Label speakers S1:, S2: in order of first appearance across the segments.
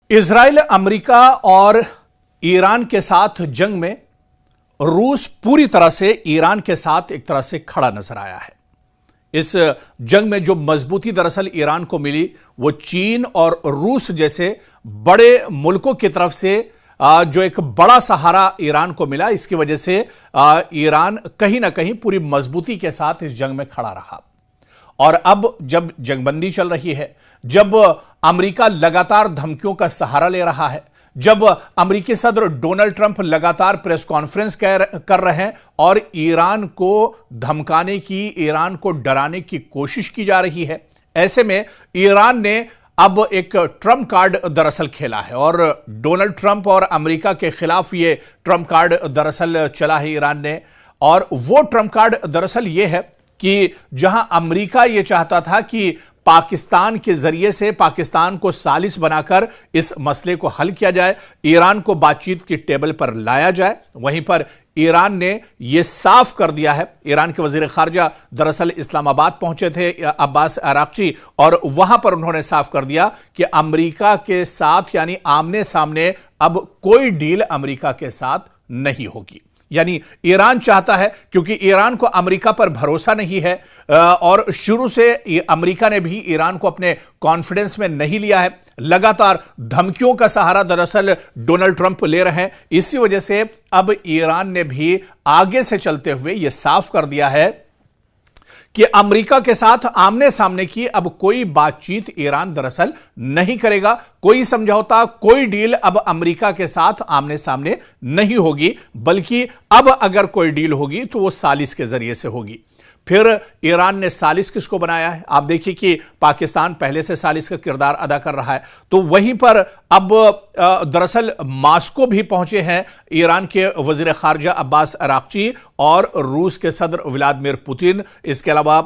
S1: Israel, America और Iran के साथ जंग में रूस पूरी तरह से ईरान के साथ एक तरह से खड़ा नजर आया है। इस जंग में जो मजबूती दरअसल ईरान को मिली वो चीन और रूस जैसे बड़े मुल्कों की तरफ से जो एक बड़ा सहारा ईरान को मिला, इसकी वजह से ईरान कहीं ना कहीं पूरी मजबूती के साथ इस जंग में खड़ा रहा। और अब जब जंगबंदी चल रही है, जब अमेरिका लगातार धमकियों का सहारा ले रहा है, जब अमेरिकी सदर डोनाल्ड ट्रंप लगातार प्रेस कॉन्फ्रेंस कर रहे हैं और ईरान को धमकाने की, ईरान को डराने की कोशिश की जा रही है, ऐसे में ईरान ने अब एक ट्रंप कार्ड दरअसल खेला है और डोनाल्ड ट्रंप और अमेरिका के खिलाफ ये ट्रंप कार्ड दरअसल चला है ईरान ने। और वो ट्रंप कार्ड दरअसल ये है कि जहां अमेरिका ये चाहता था कि पाकिस्तान के जरिए से पाकिस्तान को सालिस बनाकर इस मसले को हल किया जाए, ईरान को बातचीत की टेबल पर लाया जाए, वहीं पर ईरान ने यह साफ कर दिया है। ईरान के वजीर खारजा दरअसल इस्लामाबाद पहुंचे थे, अब्बास अराक्ची, और वहां पर उन्होंने साफ कर दिया कि अमेरिका के साथ यानी आमने सामने अब कोई डील अमेरिका के साथ नहीं होगी। यानी ईरान चाहता है, क्योंकि ईरान को अमेरिका पर भरोसा नहीं है और शुरू से अमेरिका ने भी ईरान को अपने कॉन्फिडेंस में नहीं लिया है, लगातार धमकियों का सहारा दरअसल डोनाल्ड ट्रंप ले रहे हैं। इसी वजह से अब ईरान ने भी आगे से चलते हुए यह साफ कर दिया है कि अमेरिका के साथ आमने सामने की अब कोई बातचीत ईरान दरअसल नहीं करेगा, कोई समझौता, कोई डील अब अमेरिका के साथ आमने सामने नहीं होगी, बल्कि अब अगर कोई डील होगी तो वो सालिस के जरिए से होगी। फिर ईरान ने सालिस किसको बनाया है? आप देखिए कि पाकिस्तान पहले से सालिस का किरदार अदा कर रहा है, तो वहीं पर अब दरअसल मास्को भी पहुंचे हैं ईरान के वजीर खारजा अब्बास अराक्ची और रूस के सदर व्लादिमीर पुतिन। इसके अलावा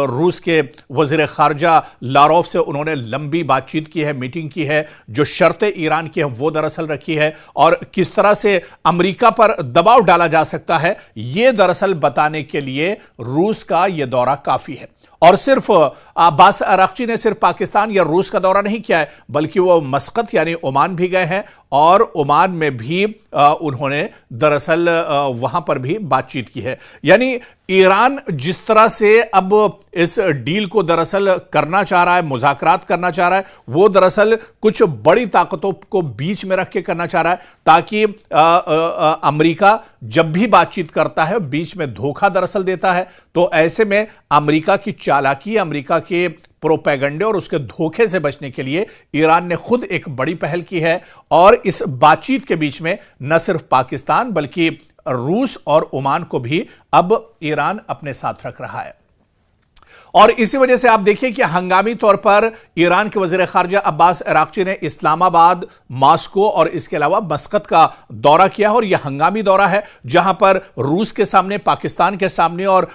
S1: रूस के वजीर खारजा लारोव से उन्होंने लंबी बातचीत की है, मीटिंग की है, जो शर्तें ईरान की है वो दरअसल रखी है और किस तरह से अमेरिका पर दबाव डाला जा सकता है, यह दरअसल बताने के लिए रूस का यह दौरा काफी है। और सिर्फ अब्बास अराक्ची ने सिर्फ पाकिस्तान या रूस का दौरा नहीं किया है, बल्कि वो मस्कत यानी ओमान भी गए हैं और ओमान में भी उन्होंने दरअसल वहां पर भी बातचीत की है। यानी ईरान जिस तरह से अब इस डील को दरअसल करना चाह रहा है, मुज़ाकरात करना चाह रहा है, वो दरअसल कुछ बड़ी ताकतों को बीच में रख के करना चाह रहा है, ताकि अमेरिका जब भी बातचीत करता है बीच में धोखा दरअसल देता है, तो ऐसे में अमेरिका की चालाकी, अमेरिका के प्रोपेगेंडे और उसके धोखे से बचने के लिए ईरान ने खुद एक बड़ी पहल की है और इस बातचीत के बीच में न सिर्फ पाकिस्तान बल्कि रूस और ओमान को भी अब ईरान अपने साथ रख रहा है। और इसी वजह से आप देखिए कि हंगामी तौर पर ईरान के वजीर खारजा अब्बास अराक्ची ने इस्लामाबाद, मास्को और इसके अलावा मस्कत का दौरा किया और यह हंगामी दौरा है, जहां पर रूस के सामने, पाकिस्तान के सामने और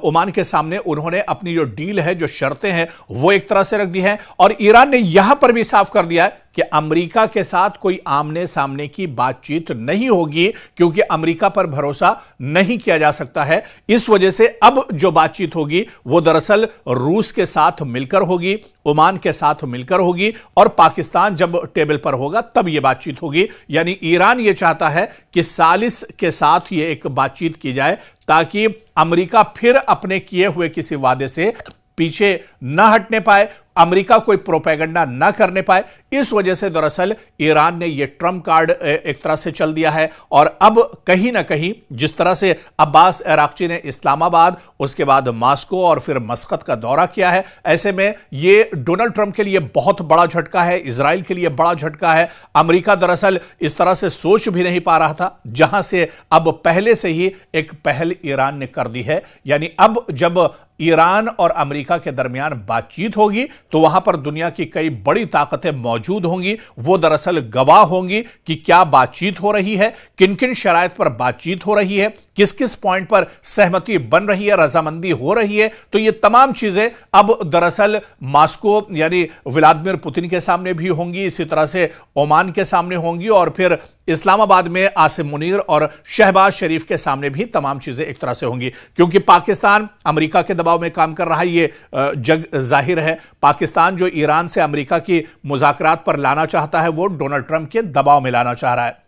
S1: ओमान के सामने उन्होंने अपनी जो डील है, जो शर्तें हैं, वो एक तरह से रख दी हैं। और ईरान ने यहां पर भी साफ कर दिया है कि अमेरिका के साथ कोई आमने सामने की बातचीत नहीं होगी, क्योंकि अमेरिका पर भरोसा नहीं किया जा सकता है। इस वजह से अब जो बातचीत होगी वो दरअसल रूस के साथ मिलकर होगी, ओमान के साथ मिलकर होगी और पाकिस्तान जब टेबल पर होगा तब यह बातचीत होगी। यानी ईरान यह चाहता है कि सालिस के साथ यह एक बातचीत की जाए, ताकि अमेरिका फिर अपने किए हुए किसी वादे से पीछे न हटने पाए, अमेरिका कोई प्रोपेगेंडा न करने पाए। इस वजह से दरअसल ईरान ने यह ट्रंप कार्ड एक तरह से चल दिया है। और अब कहीं ना कहीं जिस तरह से अब्बास अराक्ची ने इस्लामाबाद, उसके बाद मास्को और फिर मस्कत का दौरा किया है, ऐसे में यह डोनाल्ड ट्रंप के लिए बहुत बड़ा झटका है, इजराइल के लिए बड़ा झटका है। अमेरिका दरअसल इस तरह से सोच भी नहीं पा रहा था, जहां से अब पहले से ही एक पहल ईरान ने कर दी है। यानी अब जब ईरान और अमेरिका के दरमियान बातचीत होगी तो वहां पर दुनिया की कई बड़ी ताकतें मौजूद होंगी, वो दरअसल गवाह होंगी कि क्या बातचीत हो रही है, किन किन शराइत पर बातचीत हो रही है, किस किस पॉइंट पर सहमति बन रही है, रजामंदी हो रही है। तो ये तमाम चीजें अब दरअसल मास्को यानी व्लादिमीर पुतिन के सामने भी होंगी, इसी तरह से ओमान के सामने होंगी और फिर इस्लामाबाद में आसिम मुनीर और शहबाज शरीफ के सामने भी तमाम चीजें एक तरह से होंगी, क्योंकि पाकिस्तान अमेरिका के दबाव में काम कर रहा है, ये जग जाहिर है। पाकिस्तान जो ईरान से अमेरिका की मुज़ाकरात पर लाना चाहता है, वो डोनाल्ड ट्रंप के दबाव में लाना चाह रहा है,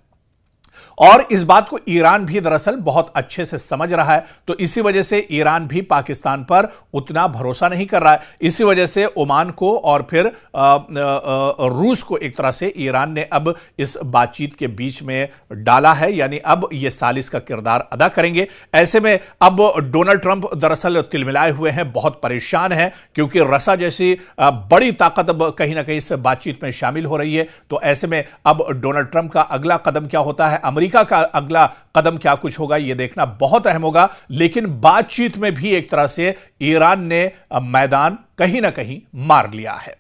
S1: और इस बात को ईरान भी दरअसल बहुत अच्छे से समझ रहा है। तो इसी वजह से ईरान भी पाकिस्तान पर उतना भरोसा नहीं कर रहा है। इसी वजह से ओमान को और फिर रूस को एक तरह से ईरान ने अब इस बातचीत के बीच में डाला है, यानी अब ये सालिस का किरदार अदा करेंगे। ऐसे में अब डोनाल्ड ट्रंप दरअसल तिलमिलाए हुए हैं, बहुत परेशान हैं, क्योंकि रसा जैसी बड़ी ताकत अब कहीं ना कहीं इस बातचीत में शामिल हो रही है। तो ऐसे में अब डोनाल्ड ट्रंप का अगला कदम क्या होता है, अमेरिका का अगला कदम क्या कुछ होगा, यह देखना बहुत अहम होगा। लेकिन बातचीत में भी एक तरह से ईरान ने मैदान कहीं ना कहीं मार लिया है।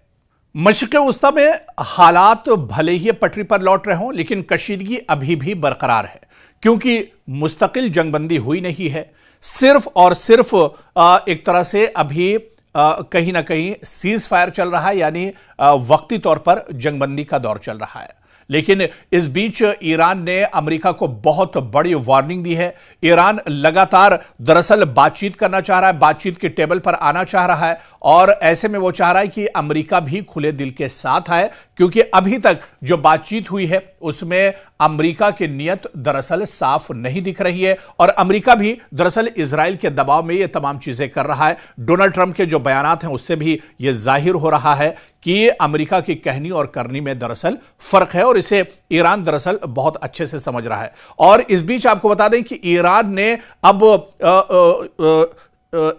S1: मशरिक़ वस्ता में हालात भले ही पटरी पर लौट रहे हों, लेकिन कशीदगी अभी भी बरकरार है, क्योंकि मुस्तकिल जंगबंदी हुई नहीं है। सिर्फ और सिर्फ एक तरह से अभी कहीं ना कहीं सीज फायर चल रहा है, यानी वक्ती तौर पर जंगबंदी का दौर चल रहा है। लेकिन इस बीच ईरान ने अमेरिका को बहुत बड़ी वार्निंग दी है। ईरान लगातार दरअसल बातचीत करना चाह रहा है, बातचीत के टेबल पर आना चाह रहा है, और ऐसे में वो चाह रहा है कि अमेरिका भी खुले दिल के साथ आए, क्योंकि अभी तक जो बातचीत हुई है उसमें अमेरिका की नीयत दरअसल साफ नहीं दिख रही है, और अमेरिका भी दरअसल इजराइल के दबाव में ये तमाम चीजें कर रहा है। डोनाल्ड ट्रंप के जो बयानात हैं उससे भी यह जाहिर हो रहा है कि अमेरिका की कहनी और करनी में दरअसल फर्क है, और इसे ईरान दरअसल बहुत अच्छे से समझ रहा है। और इस बीच आपको बता दें कि ईरान ने अब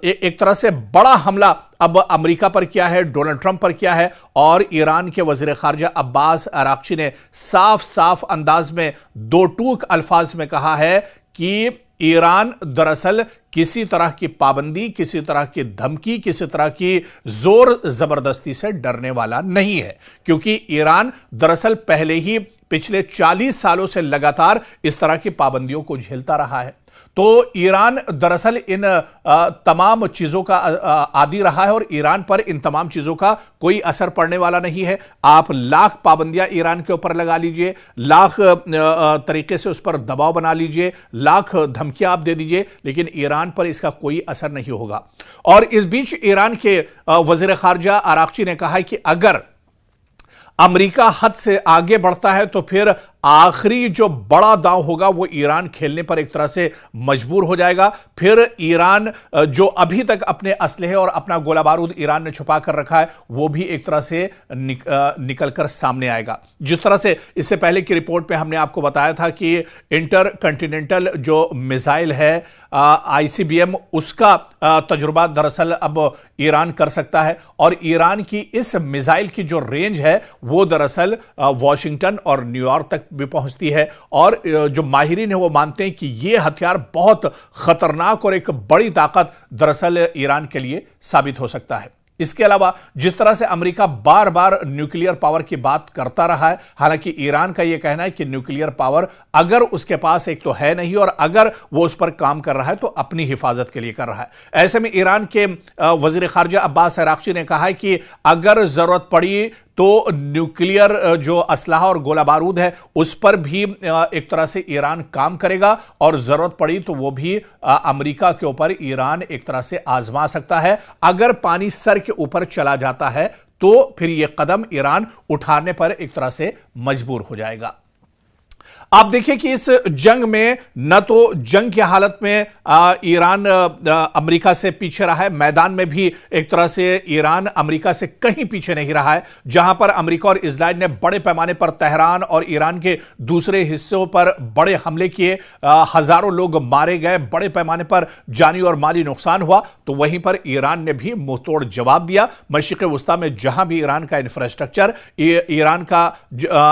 S1: एक तरह से बड़ा हमला अब अमेरिका पर किया है, डोनाल्ड ट्रंप पर किया है, और ईरान के वजीर खारजा अब्बास अराक्ची ने साफ साफ अंदाज में, दो टूक अल्फाज में कहा है कि ईरान दरअसल किसी तरह की पाबंदी, किसी तरह की धमकी, किसी तरह की जोर जबरदस्ती से डरने वाला नहीं है, क्योंकि ईरान दरअसल पहले ही पिछले 40 सालों से लगातार इस तरह की पाबंदियों को झेलता रहा है। तो ईरान दरअसल इन तमाम चीजों का आदी रहा है, और ईरान पर इन तमाम चीजों का कोई असर पड़ने वाला नहीं है। आप लाख पाबंदियां ईरान के ऊपर लगा लीजिए, लाख तरीके से उस पर दबाव बना लीजिए, लाख धमकियां आप दे दीजिए, लेकिन ईरान पर इसका कोई असर नहीं होगा। और इस बीच ईरान के वजीर खारजा आराक्ची ने कहा है कि अगर अमेरिका हद से आगे बढ़ता है तो फिर आखिरी जो बड़ा दांव होगा वो ईरान खेलने पर एक तरह से मजबूर हो जाएगा। फिर ईरान जो अभी तक अपने असलहे और अपना गोला बारूद ईरान ने छुपा कर रखा है वो भी एक तरह से निकल कर सामने आएगा। जिस तरह से इससे पहले की रिपोर्ट में हमने आपको बताया था कि इंटर कॉन्टिनेंटल जो मिसाइल है आईसीबीएम, उसका तजुर्बा दरअसल अब ईरान कर सकता है, और ईरान की इस मिसाइल की जो रेंज है वो दरअसल वॉशिंगटन और न्यूयॉर्क तक भी पहुंचती है। और जो माहिरीन है वो मानते हैं कि यह हथियार बहुत खतरनाक और एक बड़ी ताकत दरअसल ईरान के लिए साबित हो सकता है। इसके अलावा जिस तरह से अमेरिका बार बार न्यूक्लियर पावर की बात करता रहा है, हालांकि ईरान का यह कहना है कि न्यूक्लियर पावर अगर उसके पास एक तो है नहीं, और अगर वो उस पर काम कर रहा है तो अपनी हिफाजत के लिए कर रहा है। ऐसे में ईरान के वजीर खारजा अब्बास अराक्ची ने कहा है कि अगर जरूरत पड़ी तो न्यूक्लियर जो असलहा और गोला बारूद है उस पर भी एक तरह से ईरान काम करेगा, और जरूरत पड़ी तो वो भी अमेरिका के ऊपर ईरान एक तरह से आजमा सकता है। अगर पानी सर के ऊपर चला जाता है तो फिर यह कदम ईरान उठाने पर एक तरह से मजबूर हो जाएगा। आप देखिए कि इस जंग में न तो जंग की हालत में ईरान अमेरिका से पीछे रहा है, मैदान में भी एक तरह से ईरान अमेरिका से कहीं पीछे नहीं रहा है। जहां पर अमेरिका और इजराइल ने बड़े पैमाने पर तेहरान और ईरान के दूसरे हिस्सों पर बड़े हमले किए, हजारों लोग मारे गए, बड़े पैमाने पर जानी और माली नुकसान हुआ, तो वहीं पर ईरान ने भी मुंहतोड़ जवाब दिया। मशरिक़ वस्ता में जहां भी ईरान का इंफ्रास्ट्रक्चर, ईरान का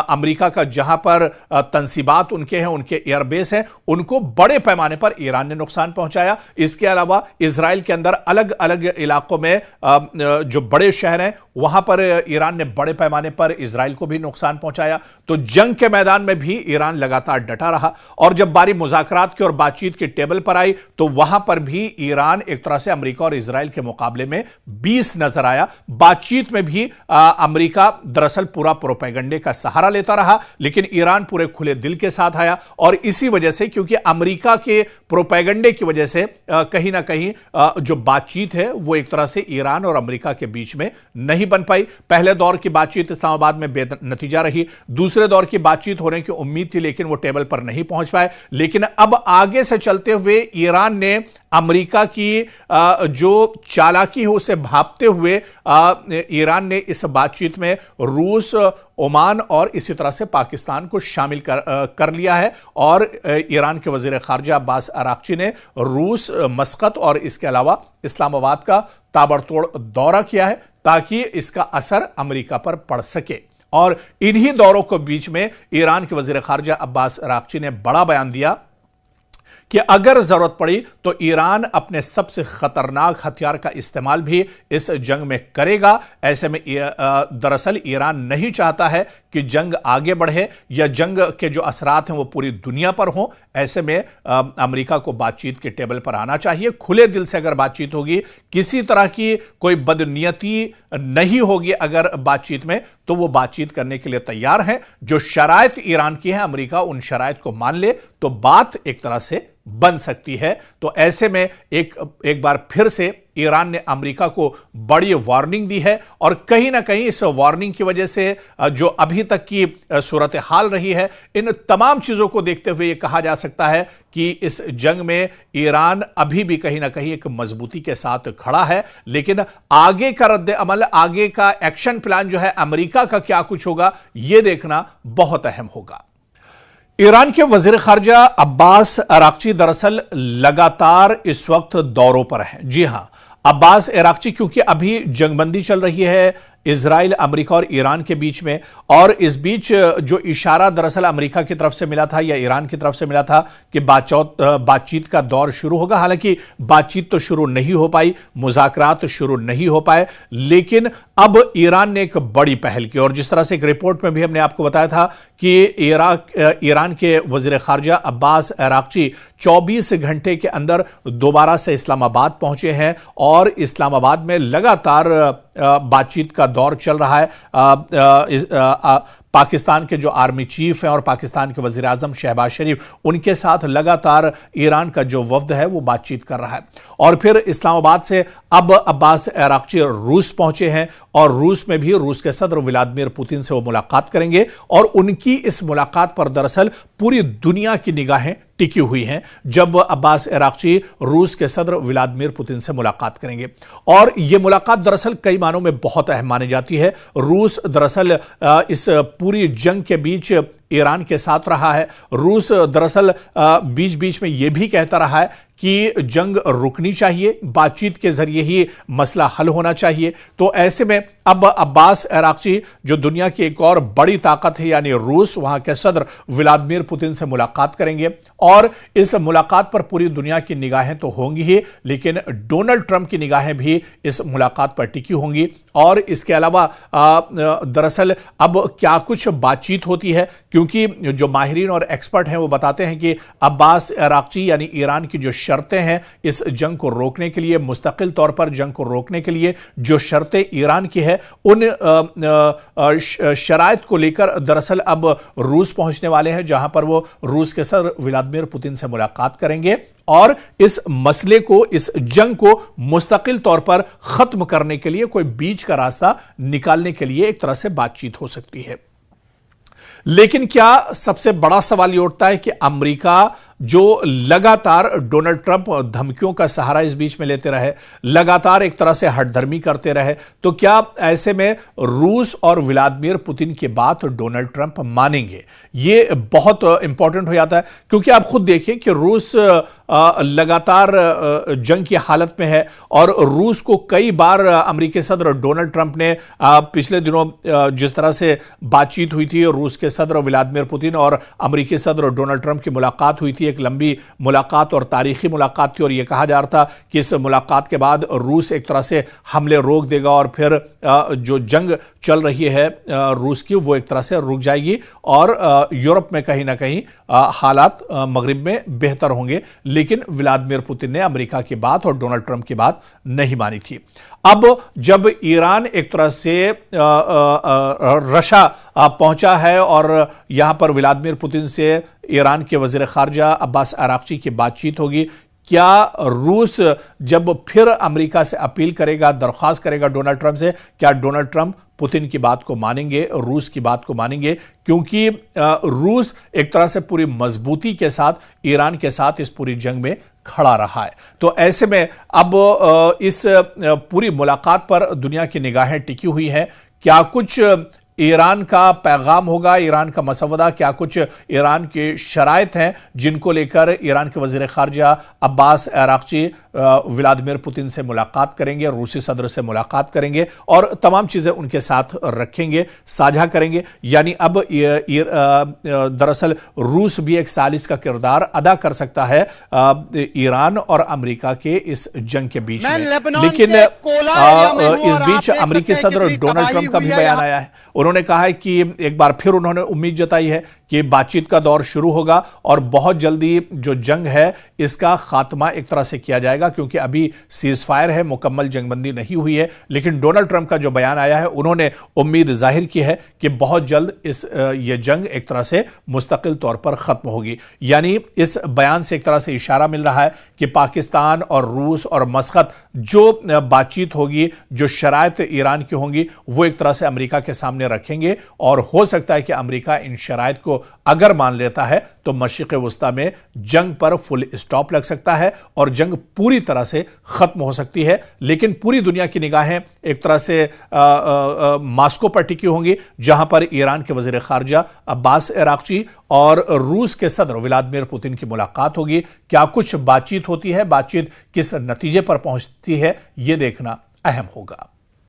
S1: अमेरिका का जहां पर तंसीब बात उनके हैं, उनके एयरबेस हैं, उनको बड़े पैमाने पर ईरान ने नुकसान पहुंचाया। इसके अलावा इजराइल के अंदर अलग अलग इलाकों में जो बड़े शहर हैं वहां पर ईरान ने बड़े पैमाने पर इजराइल को भी नुकसान पहुंचाया। तो जंग के मैदान में भी ईरान लगातार डटा रहा, और जब बारी मुज़ाकरात की और बातचीत के टेबल पर आई तो वहां पर भी ईरान एक तरह से अमेरिका और इजराइल के मुकाबले में 20 नजर आया। बातचीत में भी अमेरिका दरअसल पूरा प्रोपेगेंडे का सहारा लेता रहा, लेकिन ईरान पूरे खुले दिल के साथ आया और इसी वजह से, क्योंकि अमेरिका के प्रोपेगेंडे की वजह से कहीं ना कहीं जो बातचीत है वो एक तरह से ईरान और अमेरिका के बीच में नहीं बन पाई। पहले दौर की बातचीत इस्लामाबाद में बेनतीजा रही, दूसरे दौर की बातचीत होने की उम्मीद थी लेकिन वो टेबल पर नहीं पहुंच पाए। लेकिन अब आगे से चलते हुए ईरान ने अमेरिका की जो चालाकी है उसे भांपते हुए ईरान ने इस बातचीत में रूस, ओमान और इसी तरह से पाकिस्तान को शामिल कर लिया है। और ईरान के वजीर खारजा अब्बास अराक्ची ने रूस, मस्कत और इसके अलावा इस्लामाबाद का ताबड़तोड़ दौरा किया है ताकि इसका असर अमेरिका पर पड़ सके। और इन्हीं दौरों के बीच में ईरान के वजीर खारजा अब्बास अराक्ची ने बड़ा बयान दिया कि अगर जरूरत पड़ी तो ईरान अपने सबसे खतरनाक हथियार का इस्तेमाल भी इस जंग में करेगा। ऐसे में दरअसल ईरान नहीं चाहता है कि जंग आगे बढ़े या जंग के जो असरात हैं वो पूरी दुनिया पर हों। ऐसे में अमेरिका को बातचीत के टेबल पर आना चाहिए। खुले दिल से अगर बातचीत होगी, किसी तरह की कोई बदनीयती नहीं होगी अगर बातचीत में, तो वो बातचीत करने के लिए तैयार हैं। जो शराइत ईरान की है, अमेरिका उन शराइत को मान ले तो बात एक तरह से बन सकती है। तो ऐसे में एक बार फिर से ईरान ने अमेरिका को बड़ी वार्निंग दी है और कहीं ना कहीं इस वार्निंग की वजह से जो अभी तक की सूरत हाल रही है, इन तमाम चीजों को देखते हुए यह कहा जा सकता है कि इस जंग में ईरान अभी भी कहीं ना कहीं एक मजबूती के साथ खड़ा है। लेकिन आगे का रद्द अमल, आगे का एक्शन प्लान जो है अमेरिका का क्या कुछ होगा, यह देखना बहुत अहम होगा। ईरान के वजीर खारजा अब्बास अराक्ची दरअसल लगातार इस वक्त दौरों पर हैं। जी हां, अब्बास अराक्ची क्योंकि अभी जंगबंदी चल रही है इजराइल, अमेरिका और ईरान के बीच में, और इस बीच जो इशारा दरअसल अमेरिका की तरफ से मिला था या ईरान की तरफ से मिला था कि बातचीत का दौर शुरू होगा। हालांकि बातचीत तो शुरू नहीं हो पाई, मुज़ाकरात शुरू नहीं हो पाए, लेकिन अब ईरान ने एक बड़ी पहल की। और जिस तरह से एक रिपोर्ट में भी हमने आपको बताया था कि ईरान के वजीर खारजा अब्बास अराक्ची 24 घंटे के अंदर दोबारा से इस्लामाबाद पहुंचे हैं और इस्लामाबाद में लगातार बातचीत का दौर चल रहा है। पाकिस्तान के जो आर्मी चीफ हैं और पाकिस्तान के वजीर आजम शहबाज शरीफ, उनके साथ लगातार ईरान का जो वफ्द है वो बातचीत कर रहा है। और फिर इस्लामाबाद से अब अब्बास अराक्ची रूस पहुंचे हैं और रूस में भी रूस के सदर व्लादिमीर पुतिन से वो मुलाकात करेंगे। और उनकी इस मुलाकात पर दरअसल पूरी दुनिया की निगाहें टिकी हुई हैं जब अब्बास अराक्ची रूस के सदर व्लादिमीर पुतिन से मुलाकात करेंगे। और यह मुलाकात दरअसल कई मानों में बहुत अहम मानी जाती है। रूस दरअसल इस पूरी जंग के बीच ईरान के साथ रहा है। रूस दरअसल बीच बीच में यह भी कहता रहा है कि जंग रुकनी चाहिए, बातचीत के जरिए ही मसला हल होना चाहिए। तो ऐसे में अब अब्बास अराक्ची जो दुनिया की एक और बड़ी ताकत है यानी रूस, वहां के सदर व्लादिमीर पुतिन से मुलाकात करेंगे। और इस मुलाकात पर पूरी दुनिया की निगाहें तो होंगी ही, लेकिन डोनाल्ड ट्रंप की निगाहें भी इस मुलाकात पर टिकी होंगी। और इसके अलावा दरअसल अब क्या कुछ बातचीत होती है, क्योंकि जो माहिरीन और एक्सपर्ट हैं वो बताते हैं कि अब्बास अराक्ची यानी ईरान की जो शर्तें हैं इस जंग को रोकने के लिए, मुस्तकिल तौर पर जंग को रोकने के लिए जो शर्तें ईरान की है, उन शराइत को लेकर दरअसल अब रूस पहुंचने वाले हैं, जहां पर वो रूस के सदर व्लादिमीर पुतिन से मुलाकात करेंगे और इस मसले को, इस जंग को मुस्तकिल तौर पर खत्म करने के लिए कोई बीच का रास्ता निकालने के लिए एक तरह से बातचीत हो सकती है। लेकिन क्या सबसे बड़ा सवाल यह उठता है कि अमेरिका जो लगातार डोनाल्ड ट्रंप धमकियों का सहारा इस बीच में लेते रहे, लगातार एक तरह से हठधर्मी करते रहे, तो क्या ऐसे में रूस और व्लादिमीर पुतिन की बात डोनाल्ड ट्रंप मानेंगे? ये बहुत इंपॉर्टेंट हो जाता है, क्योंकि आप खुद देखिए कि रूस लगातार जंग की हालत में है और रूस को कई बार अमेरिकी सदर डोनाल्ड ट्रंप ने पिछले दिनों जिस तरह से बातचीत हुई थी, रूस के सदर व्लादिमीर पुतिन और अमेरिकी सदर डोनाल्ड ट्रंप की मुलाकात हुई थी, एक लंबी मुलाकात और तारीखी मुलाकात थी। और यह कहा जा रहा था कि इस मुलाकात के बाद रूस एक तरह से हमले रोक देगा और फिर जो जंग चल रही है रूस की वो एक तरह से रुक जाएगी और यूरोप में कहीं ना कहीं हालात मगरिब में बेहतर होंगे। लेकिन व्लादिमीर पुतिन ने अमेरिका की बात और डोनाल्ड ट्रंप की बात नहीं मानी थी। अब जब ईरान एक तरह से रशा पहुंचा है और यहां पर व्लादिमीर पुतिन से ईरान के वजीर खारजा अब्बास अराक्ची की बातचीत होगी, क्या रूस जब फिर अमेरिका से अपील करेगा, दरख्वास्त करेगा डोनाल्ड ट्रंप से, क्या डोनाल्ड ट्रंप पुतिन की बात को मानेंगे, रूस की बात को मानेंगे? क्योंकि रूस एक तरह से पूरी मजबूती के साथ ईरान के साथ इस पूरी जंग में खड़ा रहा है। तो ऐसे में अब इस पूरी मुलाकात पर दुनिया की निगाहें टिकी हुई हैं। क्या कुछ ईरान का पैगाम होगा, ईरान का मसवदा, क्या कुछ ईरान के शराइत हैं जिनको लेकर ईरान के वजीर खारजा अब्बास अराक्ची व्लादिमीर पुतिन से मुलाकात करेंगे, रूसी सदर से मुलाकात करेंगे और तमाम चीज़ें उनके साथ रखेंगे, साझा करेंगे? यानी अब दरअसल रूस भी एक सालिस का किरदार अदा कर सकता है ईरान और अमेरिका के इस जंग के बीच में। लेकिन इस बीच अमेरिकी सदर डोनाल्ड ट्रंप का भी बयान आया है। उन्होंने कहा है कि एक बार फिर उन्होंने उम्मीद जताई है कि बातचीत का दौर शुरू होगा और बहुत जल्दी जो जंग है इसका खात्मा एक तरह से किया जाएगा, क्योंकि अभी सीजफायर है, मुकम्मल जंगबंदी नहीं हुई है। लेकिन डोनाल्ड ट्रंप का जो बयान आया है, उन्होंने उम्मीद जाहिर की है कि बहुत जल्द ये जंग एक तरह से मुस्तकिल तौर पर खत्म होगी। यानी इस बयान से एक तरह से इशारा मिल रहा है कि पाकिस्तान और रूस और मस्कत जो बातचीत होगी, जो शराइत ईरान की होंगी, वो एक तरह से अमेरिका के सामने रखेंगे और हो सकता है कि अमेरिका इन शराइत को अगर मान लेता है तो मशरिक़ वुस्ता में जंग पर फुल स्टॉप लग सकता है और जंग पूरी तरह से खत्म हो सकती है। लेकिन पूरी दुनिया की निगाहें एक तरह से मास्को पर टिकी होंगी, जहां पर ईरान के वजीर खारजा अब्बास अराक्ची और रूस के सदर व्लादिमीर पुतिन की मुलाकात होगी। क्या कुछ बातचीत होती है, बातचीत किस नतीजे पर पहुंचती है, यह देखना अहम होगा।